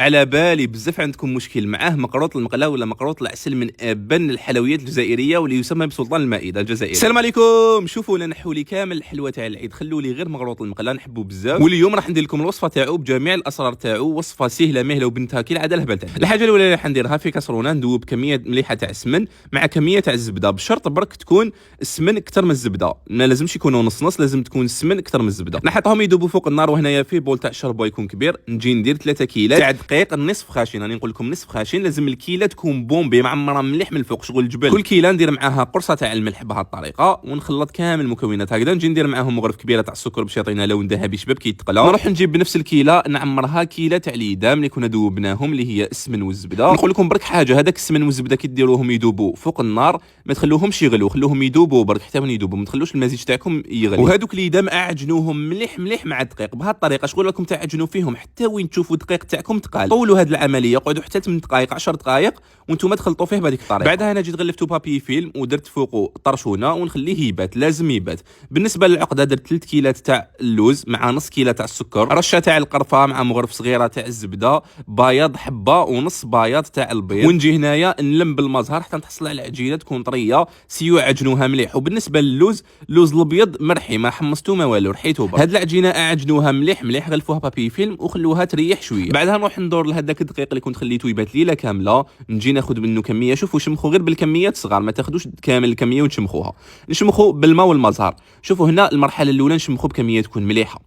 على بالي بزاف عندكم مشكل معاه مقروط المقله ولا مقروط العسل من ابن الحلويات الجزائريه واللي يسمى بسلطان المائده الجزائري. السلام عليكم. شوفوا انا نحوا لي كامل الحلوه تاع العيد، خلوا لي غير مقروط المقله نحبوا بزاف، واليوم راح ندير لكم الوصفه تاعو بجميع الاسرار تاعو. وصفه سهله مهله وبنتها كي العاده الهبل تاعها. الحاجه الاولى اللي راح نديرها في كاسرونه ندوب كميه مليحه تاع السمن مع كميه تاع الزبده، بشرط برك تكون السمن اكثر من الزبده، ما لازمش يكونوا نص نص، لازم تكون السمن اكثر من الزبده. نحطهم يذوبوا فوق النار، وهنايا في بول تاع الشربه يكون كبير نجي ندير 3 كيلات تاع دقيق نصف خاشين. راني نقول لكم نصف خاشين، لازم الكيله تكون بومبي معمره مليح من الفوق شغل الجبل. كل كيله ندير معاها قرصه تاع الملح بهذه الطريقه، ونخلط كامل المكونات هكذا. نجي ندير معاهم مغرف كبيره تاع السكر باش يعطينا لون ذهبي شباب كي يتقلى. نروح نجيب بنفس الكيله نعمرها كيله تاع اليدام اللي كنا ذوبناهم اللي هي السمن والزبده. نقول لكم برك حاجه، هذاك السمن والزبده كي ديروهم يذوبوا فوق النار ما تخلوهمش يغلوا، خلوهم يذوبوا برك حتى وين يذوبوا، ما تخلوش المزيج تاعكم يغلي. وهذوك اليدام اعجنوهم مليح مليح مع الدقيق بهذه الطريقه، شغل راكم تعجنوا فيهم حتى وين تشوفوا الدقيق تاعكم تقال. طولوا هذه العمليه، قعدوا حتى 8 دقائق 10 دقائق وانتم تخلطوا فيه بهذيك الطريقه. بعدها انا جيت غلفتو بابي فيلم ودرت فوقه طرشونه ونخليه يبات، لازم يبات. بالنسبه للعقده درت 3 كيلات تاع اللوز مع نص كيله تاع السكر، رشه تاع القرفه مع مغرف صغيره تاع الزبده، بياض حبه ونص بياض تاع البيض. ونجي هنايا نلم بالمزهر حتى نحصل على العجينه تكون طريه، سيو عجنوها مليح. وبالنسبه للوز، اللوز الابيض مرحي ما حمصتو ما والو، رحيتو برك. هاد العجينه اعجنوها مليح مليح، غلفوها بابي فيلم وخلوها تريح شويه. بعدها نروح ندور لهداك الدقيق اللي كنت خليته يبات ليله كامله، نجي ناخذ منه كميه. شوفوا شمخوا غير بالكميات صغار، ما تاخذوش كامل الكميه وتشمخوها. نشمخوا بالماء والمزهر. شوفوا هنا المرحله الاولى نشمخوا بكميه تكون مليحه،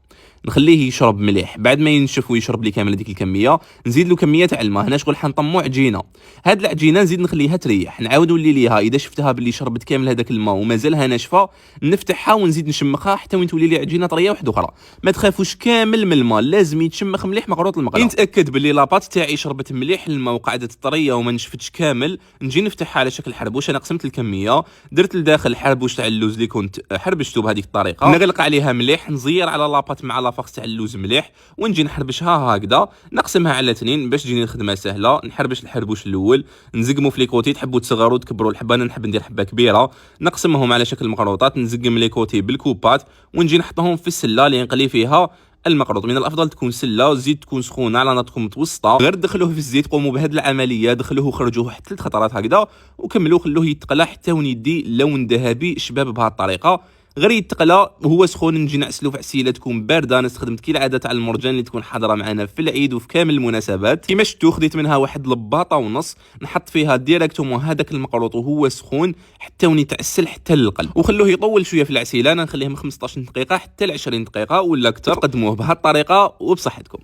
نخليه يشرب مليح. بعد ما ينشف ويشرب لي كامل هذيك الكميه نزيد له كميه تاع الماء. هنا شغل حنطمو عجينه. هاد العجينه نزيد نخليها تريح، نعاود نولي ليها اذا شفتها باللي شربت كامل هذاك الماء ومازالها ناشفه نفتحها ونزيد نشمخها حتى وين تولي لي عجينه طريه واحده اخرى. ما تخافوش كامل من الماء، لازم يتشمخ مليح مقروط المقله. نتاكد باللي لاباط تاعي شربت مليح الماء وقعدت طريه وما نشفتش كامل، نجي نفتحها على شكل حربوش. انا قسمت الكميه، درت لداخل الحربوش تاع اللوز اللي كنت حربشته بهذيك الطريقه، نغلق عليها مليح، نزير على لاباط مع لافاكس تاع اللوز مليح، ونجي نحربشها هكذا. نقسمها على 2 باش تجيني الخدمه سهله. نحربش الحربوش الاول، نزقمو في لي كوتي، تحبوا تصغروا تكبروا الحبه، انا نحب ندير حبه كبيره. نقسمهم على شكل مقروطات، نزقم لي كوتي بالكوبات ونجي نحطهم في السله اللي نقلي فيها المقروط. من الافضل تكون سله والزيت تكون سخونه على نار تكون متوسطه. غير دخلوه في الزيت، قوموا بهذه العمليه، دخلوه وخرجوه حتى 3 خطرات هكذا وكملوا، خلوه يتقلى حتى وين يدي لون ذهبي شباب بهذه الطريقه. غير يتقلى وهو سخون نجي نعسلو في عسيله تكون بارده. انا استخدمت كي العاده تاع المرجان اللي تكون حاضره معنا في العيد وفي كامل المناسبات. كيما شفتوا خديت منها واحد لباطه ونص، نحط فيها ديريكتومون هذاك المقروط وهو سخون حتى وين يتعسل حتى للقلب، وخلوه يطول شويه في العسيله. انا نخليه من 15 دقيقه حتى ل 20 دقيقه ولا اكثر. قدموه بهذه الطريقه وبصحتكم.